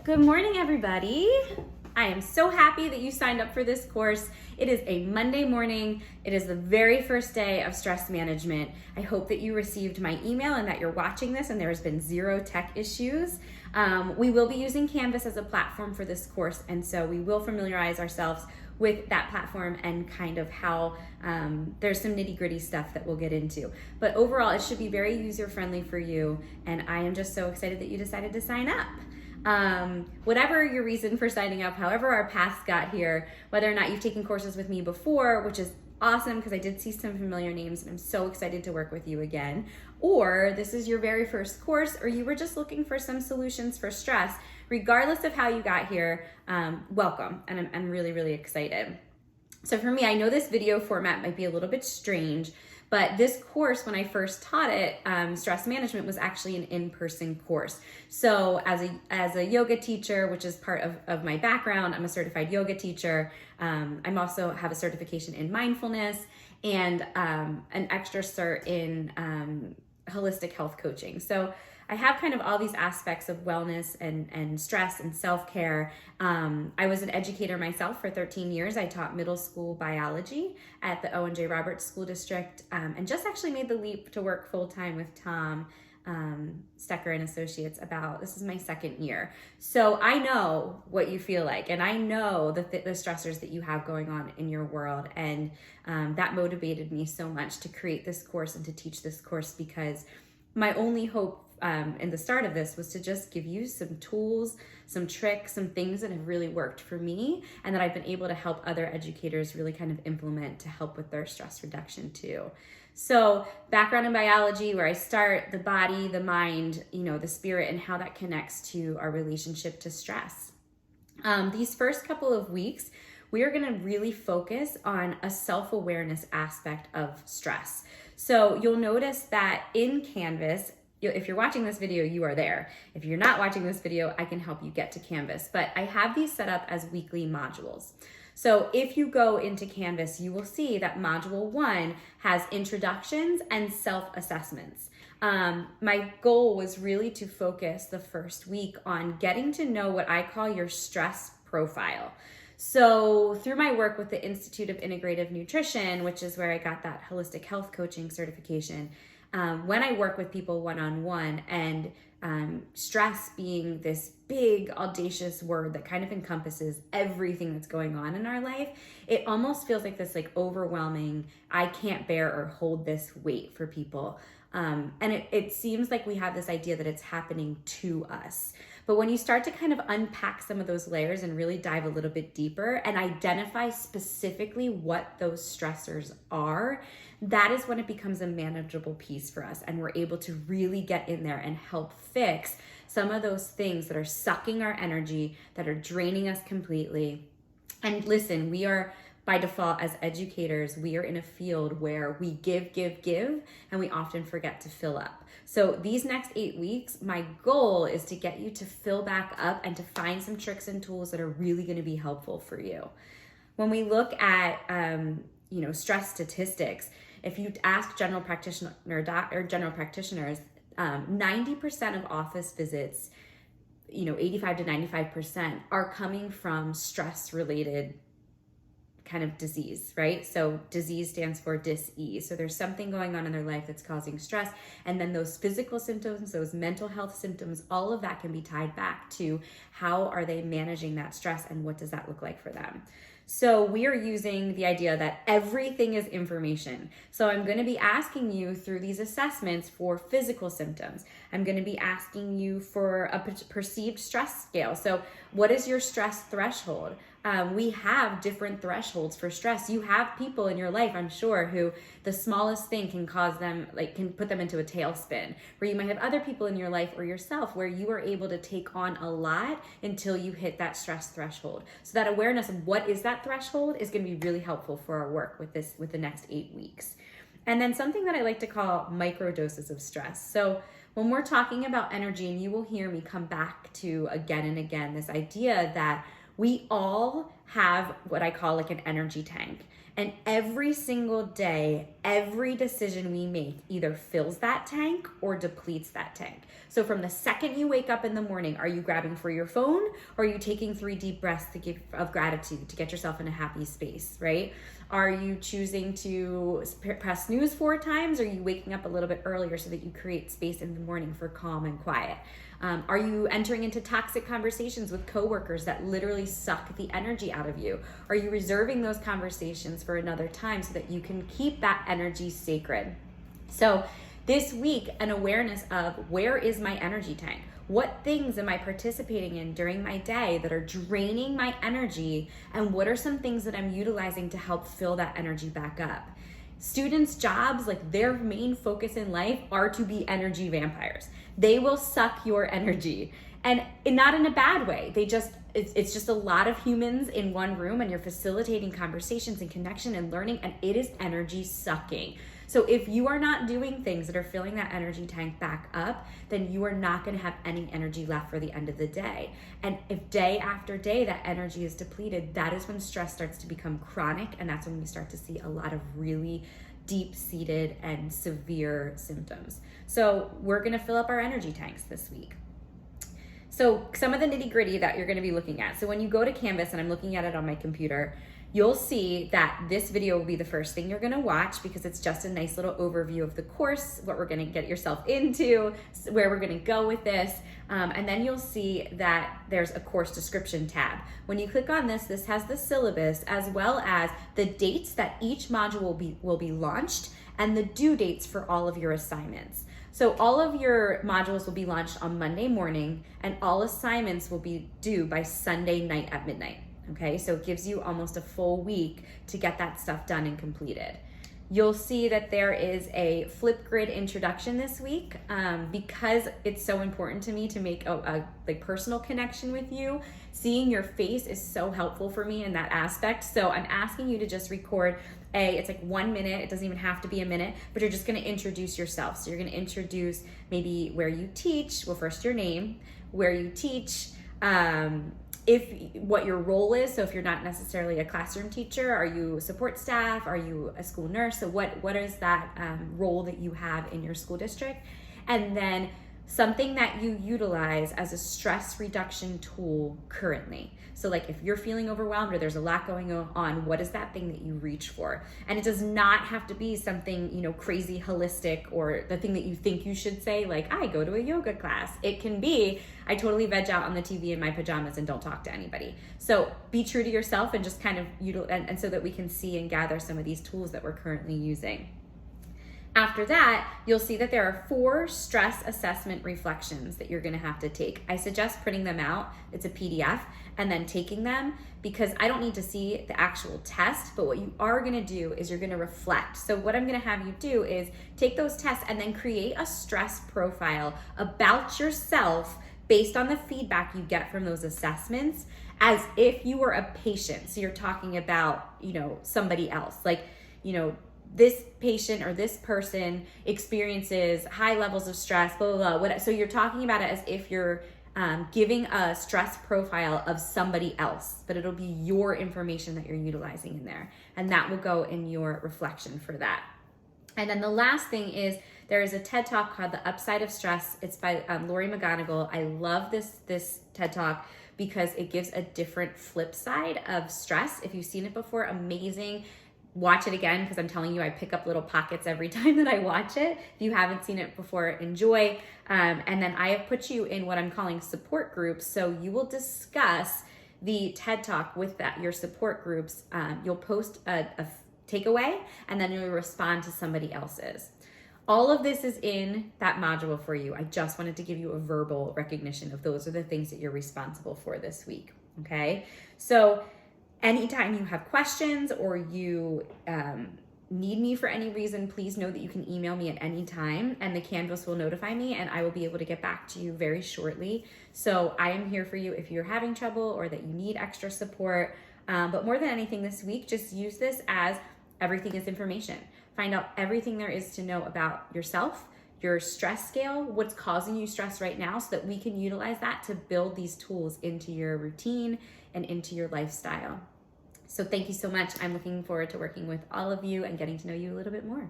Good morning, everybody. I am so happy that you signed up for this course. It is a Monday morning. It is the very first day of stress management. I hope that you received my email and that you're watching this and there has been zero tech issues. We will be using Canvas as a platform for this course, and so we will familiarize ourselves with that platform and kind of how there's some nitty-gritty stuff that we'll get into. But overall, it should be very user-friendly for you, and I am just so excited that you decided to sign up. Whatever your reason for signing up, however our paths got here, whether or not you've taken courses with me before, which is awesome because I did see some familiar names and I'm so excited to work with you again, or this is your very first course, or you were just looking for some solutions for stress, regardless of how you got here, welcome. And I'm really, really excited. So for me, I know this video format might be a little bit strange, but this course, when I first taught it, stress management, was actually an in-person course. So as a yoga teacher, which is part of my background, I'm a certified yoga teacher. I'm also have a certification in mindfulness and an extra cert in holistic health coaching. So I have kind of all these aspects of wellness and stress and self-care. I was an educator myself for 13 years. I taught middle school biology at the Owen J. Roberts School District, and just actually made the leap to work full-time with Tom Stecker and Associates this is my second year. So I know what you feel like, and I know the stressors that you have going on in your world, and that motivated me so much to create this course and to teach this course, because my only hope in the start of this was to just give you some tools, some tricks, some things that have really worked for me and that I've been able to help other educators really kind of implement to help with their stress reduction too. So background in biology, where I start, the body, the mind, the spirit, and how that connects to our relationship to stress. These first couple of weeks, we are going to really focus on a self-awareness aspect of stress. So you'll notice that in Canvas, if you're watching this video, you are there. If you're not watching this video, I can help you get to Canvas. But I have these set up as weekly modules. So if you go into Canvas, you will see that module 1 has introductions and self-assessments. My goal was really to focus the first week on getting to know what I call your stress profile. So through my work with the Institute of Integrative Nutrition, which is where I got that holistic health coaching certification, when I work with people one-on-one, and stress being this big, audacious word that kind of encompasses everything that's going on in our life, it almost feels like this overwhelming, I can't bear or hold this weight for people. And it seems like we have this idea that it's happening to us. But when you start to kind of unpack some of those layers and really dive a little bit deeper and identify specifically what those stressors are, that is when it becomes a manageable piece for us, and we're able to really get in there and help fix some of those things that are sucking our energy, that are draining us completely. And listen, we are, by default, as educators, we are in a field where we give, and we often forget to fill up. So these next 8 weeks, my goal is to get you to fill back up and to find some tricks and tools that are really going to be helpful for you. When we look at, stress statistics, if you ask general practitioners, 90% of office visits, 85 to 95% are coming from stress-related kind of disease, right? So disease stands for dis-ease. So there's something going on in their life that's causing stress. And then those physical symptoms, those mental health symptoms, all of that can be tied back to how are they managing that stress and what does that look like for them. So we are using the idea that everything is information. So I'm going to be asking you through these assessments for physical symptoms. I'm going to be asking you for a perceived stress scale. So what is your stress threshold? We have different thresholds for stress. You have people in your life, I'm sure, who the smallest thing can cause them, can put them into a tailspin. Where you might have other people in your life or yourself where you are able to take on a lot until you hit that stress threshold. So that awareness of what is that threshold is going to be really helpful for our work with the next 8 weeks. And then something that I like to call micro doses of stress. So when we're talking about energy, and you will hear me come back to again and again this idea that we all have what I call like an energy tank. And every single day, every decision we make either fills that tank or depletes that tank. So from the second you wake up in the morning, are you grabbing for your phone, or are you taking 3 deep breaths of gratitude to get yourself in a happy space, right? Are you choosing to press snooze 4 times? Or are you waking up a little bit earlier so that you create space in the morning for calm and quiet? Are you entering into toxic conversations with coworkers that literally suck the energy out of you? Are you reserving those conversations for another time so that you can keep that energy sacred? So this week, an awareness of, where is my energy tank? What things am I participating in during my day that are draining my energy? And what are some things that I'm utilizing to help fill that energy back up? Students' jobs, like their main focus in life, are to be energy vampires. They will suck your energy, and not in a bad way. It's just a lot of humans in one room, and you're facilitating conversations and connection and learning, and it is energy sucking. So if you are not doing things that are filling that energy tank back up, then you are not going to have any energy left for the end of the day. And if day after day that energy is depleted, that is when stress starts to become chronic, and that's when we start to see a lot of really deep-seated and severe symptoms. So we're going to fill up our energy tanks this week. So some of the nitty-gritty that you're going to be looking at. So when you go to Canvas, and I'm looking at it on my computer, you'll see that this video will be the first thing you're going to watch, because it's just a nice little overview of the course, what we're going to get yourself into, where we're going to go with this. And then you'll see that there's a course description tab. When you click on this has the syllabus, as well as the dates that each module will be launched, and the due dates for all of your assignments. So all of your modules will be launched on Monday morning, and all assignments will be due by Sunday night at midnight. Okay, so it gives you almost a full week to get that stuff done and completed. You'll see that there is a Flipgrid introduction this week, because it's so important to me to make a personal connection with you. Seeing your face is so helpful for me in that aspect. So I'm asking you to just record it's like 1 minute. It doesn't even have to be a minute, but you're just going to introduce yourself. So you're going to introduce maybe where you teach. Well, first your name, where you teach, what your role is. So if you're not necessarily a classroom teacher, are you support staff? Are you a school nurse? So what is that role that you have in your school district? And then something that you utilize as a stress reduction tool currently. So like if you're feeling overwhelmed or there's a lot going on, what is that thing that you reach for? And it does not have to be something, crazy holistic, or the thing that you think you should say, like I go to a yoga class. It can be, I totally veg out on the TV in my pajamas and don't talk to anybody. So be true to yourself and just kind of and so that we can see and gather some of these tools that we're currently using. After that, you'll see that there are 4 stress assessment reflections that you're gonna have to take. I suggest printing them out, it's a PDF, and then taking them, because I don't need to see the actual test, but what you are gonna do is you're gonna reflect. So what I'm gonna have you do is take those tests and then create a stress profile about yourself based on the feedback you get from those assessments, as if you were a patient. So you're talking about, somebody else, like, this patient or this person experiences high levels of stress, blah, blah, blah. So you're talking about it as if you're giving a stress profile of somebody else, but it'll be your information that you're utilizing in there. And that will go in your reflection for that. And then the last thing is, there is a TED Talk called The Upside of Stress. It's by Lori McGonigal. I love this TED Talk because it gives a different flip side of stress. If you've seen it before, amazing. Watch it again, because I'm telling you, I pick up little pockets every time that I watch it. If you haven't seen it before, enjoy. And then I have put you in what I'm calling support groups. So you will discuss the TED Talk with your support groups. You'll post a takeaway, and then you'll respond to somebody else's. All of this is in that module for you. I just wanted to give you a verbal recognition of those are the things that you're responsible for this week, okay? So anytime you have questions or you need me for any reason, please know that you can email me at any time, and the Canvas will notify me, and I will be able to get back to you very shortly. So I am here for you if you're having trouble or that you need extra support. But more than anything this week, just use this as everything is information. Find out everything there is to know about yourself, your stress scale, what's causing you stress right now, so that we can utilize that to build these tools into your routine and into your lifestyle. So thank you so much. I'm looking forward to working with all of you and getting to know you a little bit more.